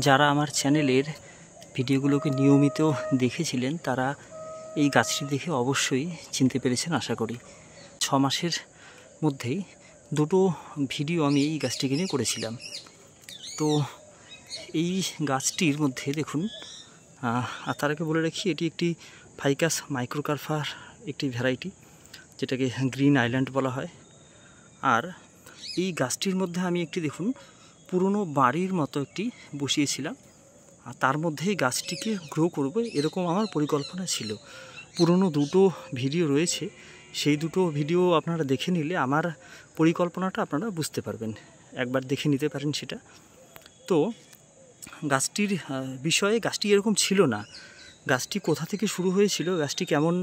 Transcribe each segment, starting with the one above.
যারা আমার চ্যানেলের ভিডিওগুলোকে নিয়মিত দেখেছিলেন তারা এই গাছটি দেখে অবশ্যই চিনতে পেরেছেন আশা করি। 6 মাসের মধ্যেই দুটো ভিডিও আমি এই গাছটিকে নিয়ে করেছিলাম। তো এই গাছটির মধ্যে দেখুন, আর তার আগে বলে রাখি, এটি একটি ফাইকাস মাইক্রোকার্পার একটি ভ্যারাইটি, যেটাকে গ্রিন আইল্যান্ড বলা হয়। আর এই গাছটির মধ্যে আমি একটি দেখুন পুরনো বাড়ির মতো একটি বসিয়েছিলাম, আর তার মধ্যেই গাছটিকে গ্রো করব এরকম আমার পরিকল্পনা ছিল। পুরনো দুটো ভিডিও রয়েছে, সেই দুটো ভিডিও আপনারা দেখে নিলে আমার পরিকল্পনাটা আপনারা বুঝতে পারবেন, একবার দেখে নিতে পারেন সেটা। তো গাছটির বিষয়ে, গাছটি এরকম ছিল না, গাছটি কোথা থেকে শুরু হয়েছিল, গাছটি কেমন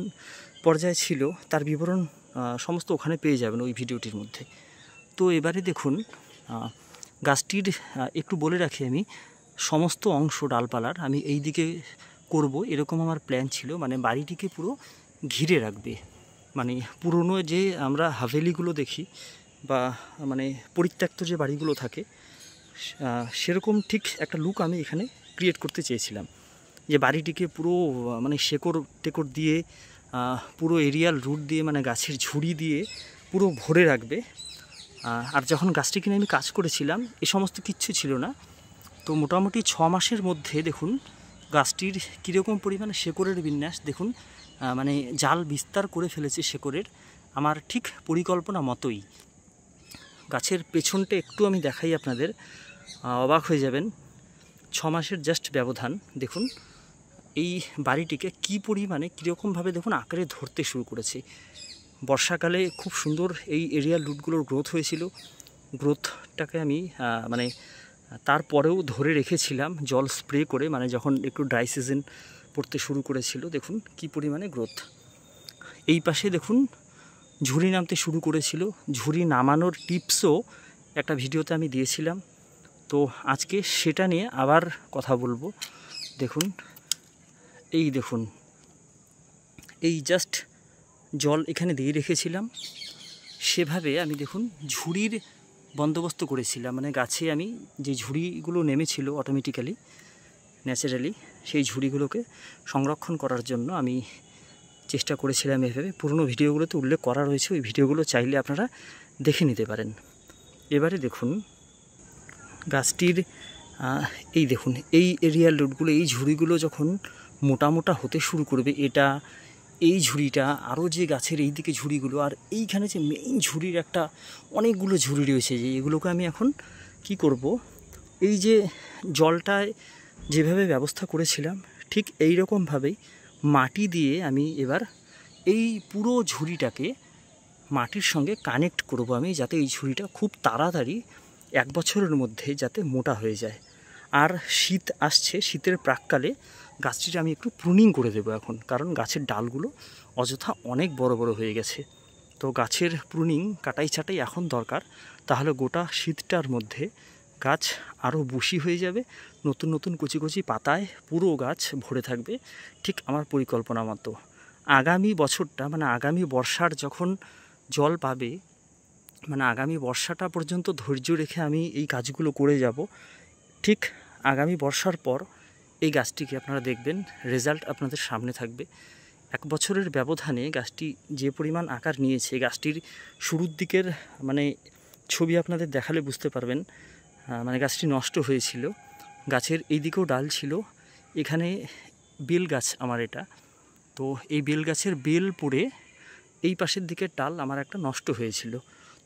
পর্যায়ে ছিল, তার বিবরণ সমস্ত ওখানে পেয়ে যাবেন ওই ভিডিওটির মধ্যে। তো এবারে দেখুন, গাছটির একটু বলে রাখি, আমি সমস্ত অংশ ডালপালার আমি এই দিকে করব এরকম আমার প্ল্যান ছিল। মানে বাড়িটিকে পুরো ঘিরে রাখবে, মানে পুরনো যে আমরা হাভেলিগুলো দেখি বা মানে পরিত্যক্ত যে বাড়িগুলো থাকে, সেরকম ঠিক একটা লুক আমি এখানে ক্রিয়েট করতে চেয়েছিলাম, যে বাড়িটিকে পুরো মানে শেকড় টেকড় দিয়ে, পুরো এরিয়াল রুট দিয়ে, মানে গাছের ঝুড়ি দিয়ে পুরো ভরে রাখবে। আর যখন গাছটি কিনে আমি কাজ করেছিলাম এ সমস্ত কিচ্ছু ছিল না। তো মোটামুটি 6 মাসের মধ্যে দেখুন গাছটির কীরকম পরিমাণে শেকড়ের বিন্যাস দেখুন, মানে জাল বিস্তার করে ফেলেছে শেকড়ের, আমার ঠিক পরিকল্পনা মতোই। গাছের পেছনটা একটু আমি দেখাই আপনাদের, অবাক হয়ে যাবেন। 6 মাসের জাস্ট ব্যবধান দেখুন এই বাড়িটিকে কী পরিমাণে কীরকমভাবে দেখুন আঁকড়ে ধরতে শুরু করেছে। বর্ষাকালে খুব সুন্দর এই এরিয়াল রুটগুলোর গ্রোথ হয়েছিল, গ্রোথটাকে আমি মানে তারপরেও ধরে রেখেছিলাম জল স্প্রে করে, মানে যখন একটু ড্রাই সিজন পড়তে শুরু করেছিল দেখুন কী পরিমাণে গ্রোথ। এই পাশে দেখুন ঝুড়ি নামতে শুরু করেছিল, ঝুড়ি নামানোর টিপসও একটা ভিডিওতে আমি দিয়েছিলাম। তো আজকে সেটা নিয়ে আবার কথা বলবো। দেখুন এই দেখুন, এই জাস্ট জল এখানে দিয়ে রেখেছিলাম, সেভাবে আমি দেখুন ঝুড়ির বন্দোবস্ত করেছিলাম। মানে গাছে আমি যে ঝুড়িগুলো নেমেছিল অটোমেটিক্যালি ন্যাচারালি, সেই ঝুড়িগুলোকে সংরক্ষণ করার জন্য আমি চেষ্টা করেছিলাম এভাবে। পুরনো ভিডিওগুলোতে উল্লেখ করা রয়েছে, ওই ভিডিওগুলো চাইলে আপনারা দেখে নিতে পারেন। এবারে দেখুন গাছটির এই দেখুন এই এরিয়াল রুটগুলো, এই ঝুড়িগুলো যখন মোটা মোটা হতে শুরু করবে, এটা এই ঝুড়িটা, আরও যে গাছের এই দিকে ঝুড়িগুলো, আর এইখানে যে মেইন ঝুড়ির একটা অনেকগুলো ঝুড়ি রয়েছে, যে এগুলোকে আমি এখন কি করব, এই যে জলটায় যেভাবে ব্যবস্থা করেছিলাম ঠিক এই রকমভাবেই মাটি দিয়ে আমি এবার এই পুরো ঝুড়িটাকে মাটির সঙ্গে কানেক্ট করব আমি, যাতে এই ঝুড়িটা খুব তাড়াতাড়ি 1 বছরের মধ্যে যাতে মোটা হয়ে যায়। আর শীত আসছে, শীতের প্রাককালে গাছটিটা আমি একটু প্রুনিং করে দেবো এখন, কারণ গাছের ডালগুলো অযথা অনেক বড় বড় হয়ে গেছে। তো গাছের প্রুনিং, কাটাই ছাটাই এখন দরকার, তাহলে গোটা শীতটার মধ্যে গাছ আরও বুশি হয়ে যাবে, নতুন নতুন কচি কচি পাতায় পুরো গাছ ভরে থাকবে, ঠিক আমার পরিকল্পনা মতো। আগামী বছরটা, মানে আগামী বর্ষার যখন জল পাবে, মানে আগামী বর্ষাটা পর্যন্ত ধৈর্য রেখে আমি এই কাজগুলো করে যাব। ঠিক আগামী বর্ষার পর এই গাছটিকে আপনারা দেখবেন, রেজাল্ট আপনাদের সামনে থাকবে। 1 বছরের ব্যবধানে গাছটি যে পরিমাণ আকার নিয়েছে, গাছটির শুরুর দিকের মানে ছবি আপনাদের দেখালে বুঝতে পারবেন। মানে গাছটি নষ্ট হয়েছিল, গাছের এই দিকেও ডাল ছিল, এখানে বেল গাছ আমার এটা। তো এই বেল গাছের বেল পড়ে এই পাশের দিকের ডাল আমার একটা নষ্ট হয়েছিল।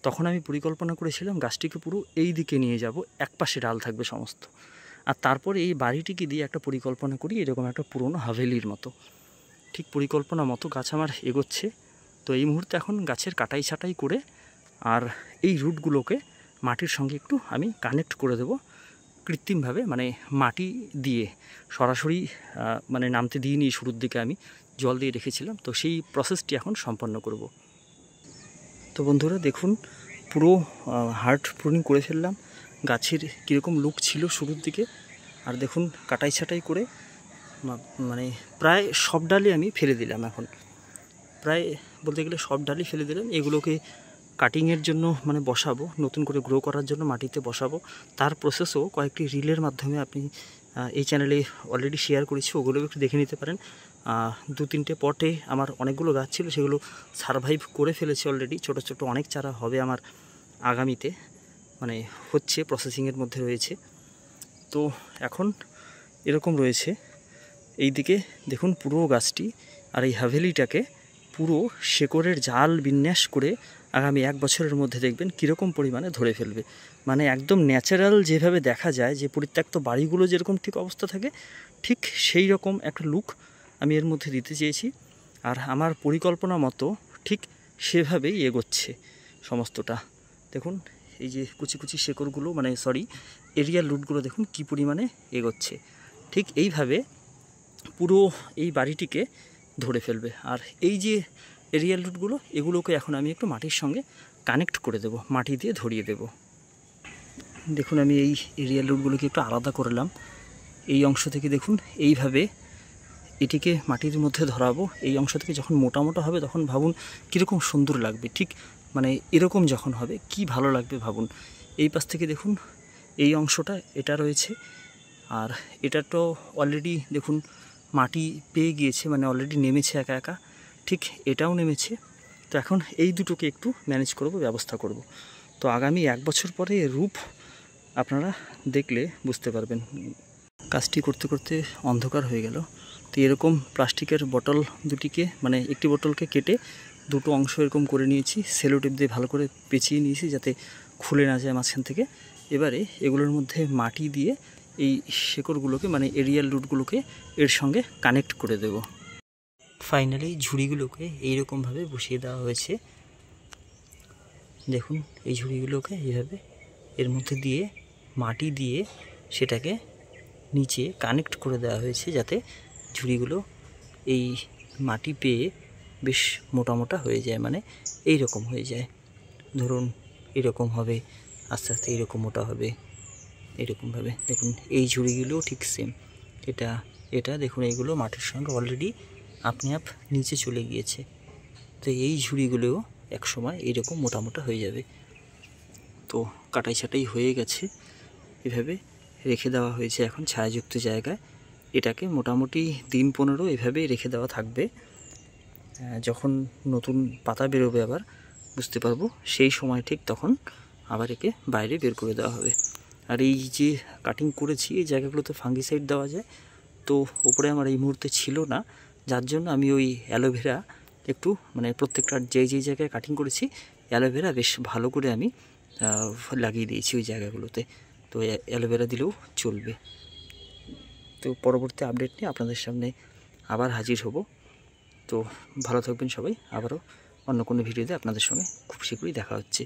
তখন আমি পরিকল্পনা করেছিলাম গাছটিকে পুরো এই দিকে নিয়ে যাব, এক পাশে ডাল থাকবে সমস্ত, আর তারপরে এই বাড়িটিকে দিয়ে একটা পরিকল্পনা করি এরকম একটা পুরনো হাভেলির মতো। ঠিক পরিকল্পনা মতো গাছ আমার এগোচ্ছে। তো এই মুহূর্তে এখন গাছের কাটাই ছাটাই করে আর এই রুটগুলোকে মাটির সঙ্গে একটু আমি কানেক্ট করে দেব কৃত্রিমভাবে, মানে মাটি দিয়ে সরাসরি মানে নামতে দিইনি, শুরুর দিকে আমি জল দিয়ে রেখেছিলাম। তো সেই প্রসেসটি এখন সম্পন্ন করব। তো বন্ধুরা দেখুন পুরো হার্ড প্রুনিং করে ফেললাম। গাছের কীরকম লুক ছিল শুরুর দিকে, আর দেখুন কাটাই ছাটাই করে মানে প্রায় সব ডালই আমি ফেলে দিলাম। এখন প্রায় বলতে গেলে সব ডালই ফেলে দিলাম। এগুলোকে কাটিংয়ের জন্য মানে বসাবো, নতুন করে গ্রো করার জন্য মাটিতে বসাবো। তার প্রসেসও কয়েকটি রিলের মাধ্যমে আপনি এই চ্যানেলে অলরেডি শেয়ার করেছি, ওগুলো একটু দেখে নিতে পারেন। 2-3টে পটে আমার অনেকগুলো গাছ ছিল, সেগুলো সারভাইভ করে ফেলেছে অলরেডি। ছোট ছোট অনেক চারা হবে আমার আগামীতে, মানে হচ্ছে, প্রসেসিংয়ের মধ্যে রয়েছে। তো এখন এরকম রয়েছে। এই দিকে দেখুন পুরো গাছটি, আর এই হাভেলিটাকে পুরো শেকড়ের জাল বিন্যাস করে আগামী 1 বছরের মধ্যে দেখবেন কীরকম পরিমাণে ধরে ফেলবে। মানে একদম ন্যাচারাল যেভাবে দেখা যায়, যে পরিত্যক্ত বাড়িগুলো যেরকম ঠিক অবস্থা থাকে, ঠিক সেই রকম একটা লুক আমি এর মধ্যে দিতে চেয়েছি। আর আমার পরিকল্পনা মতো ঠিক সেভাবেই এগোচ্ছে সমস্তটা। দেখুন এই যে কুচি কুচি শেকড়গুলো, মানে এরিয়াল রুটগুলো দেখুন কী পরিমাণে এগোচ্ছে। ঠিক এইভাবে পুরো এই বাড়িটিকে ধরে ফেলবে। আর এই যে এরিয়াল রুটগুলো, এগুলোকে এখন আমি একটু মাটির সঙ্গে কানেক্ট করে দেব, মাটি দিয়ে ধরিয়ে দেব। দেখুন আমি এই এরিয়াল রুটগুলোকে একটু আলাদা করলাম। এই অংশ থেকে দেখুন এইভাবে এটিকে মাটির মধ্যে ধরাবো। এই অংশ থেকে যখন মোটা মোটা হবে তখন ভাবুন কীরকম সুন্দর লাগবে। ঠিক মানে এরকম যখন হবে কি ভালো লাগবে ভাবুন। এই পাশ থেকে দেখুন এই অংশটা এটা রয়েছে, আর এটা তো অলরেডি দেখুন মাটি পেয়ে গিয়েছে, মানে অলরেডি নেমেছে একা একা। ঠিক এটাও নেমেছে। তো এখন এই দুটোকে একটু ম্যানেজ করব, ব্যবস্থা করব। তো আগামী 1 বছর পরে এর রূপ আপনারা দেখলে বুঝতে পারবেন। কাজটি করতে করতে অন্ধকার হয়ে গেল। তো এরকম প্লাস্টিকের বোতল দুটিকে, মানে একটি বোতলকে কেটে দুটো অংশ এরকম করে নিয়েছি, সেলো টেপ দিয়ে ভালো করে পেঁচিয়ে নিয়েছি যাতে খুলে না যায় মাঝখান থেকে। এবারে এগুলোর মধ্যে মাটি দিয়ে এই শেকড়গুলোকে, মানে এরিয়াল রুটগুলোকে এর সঙ্গে কানেক্ট করে দেব। ফাইনালি ঝুড়িগুলোকে এইরকমভাবে বসিয়ে দেওয়া হয়েছে। দেখুন এই ঝুড়িগুলোকে এইভাবে এর মধ্যে দিয়ে মাটি দিয়ে সেটাকে নিচে কানেক্ট করে দেওয়া হয়েছে, যাতে ঝুড়িগুলো এই মাটি পেয়ে বেশ মোটা মোটা হয়ে যায়, মানে এই রকম হয়ে যায়। ধরুন এরকম হবে, আস্তে আস্তে এইরকম মোটা হবে, এরকমভাবে। দেখুন এই ঝুড়িগুলোও ঠিক সেম। এটা দেখুন এইগুলো মাটির সঙ্গে অলরেডি আপনি নিচে চলে গিয়েছে। তো এই ঝুড়িগুলোও একসময় এইরকম মোটা মোটা হয়ে যাবে। তো কাটাই ছাটাই হয়ে গেছে, এভাবে রেখে দেওয়া হয়েছে এখন ছায়াযুক্ত জায়গায়। এটাকে মোটামুটি দিন-15 এভাবেই রেখে দেওয়া থাকবে। যখন নতুন পাতা বেরোবে আবার বুঝতে পারবো, সেই সময় ঠিক তখন আবার একে বাইরে বের করে দেওয়া হবে। আর এই যে কাটিং করেছি এই জায়গাগুলোতে ফাঙ্গিসাইড দেওয়া যায়, তো ওপরে আমার এই মুহূর্তে ছিল না, যার জন্য আমি ওই অ্যালোভেরা একটু, মানে প্রত্যেকটা যেই জায়গায় কাটিং করেছি অ্যালোভেরা বেশ ভালো করে আমি লাগিয়ে দিয়েছি ওই জায়গাগুলোতে। তো অ্যালোভেরা দিলেও চলবে। তো পরবর্তী আপডেট নিয়ে আপনাদের সামনে আবার হাজির হব। তো ভালো থাকবেন সবাই। আবারও অন্য কোনো ভিডিওতে আপনাদের সঙ্গে খুব শীঘ্রই দেখা হচ্ছে।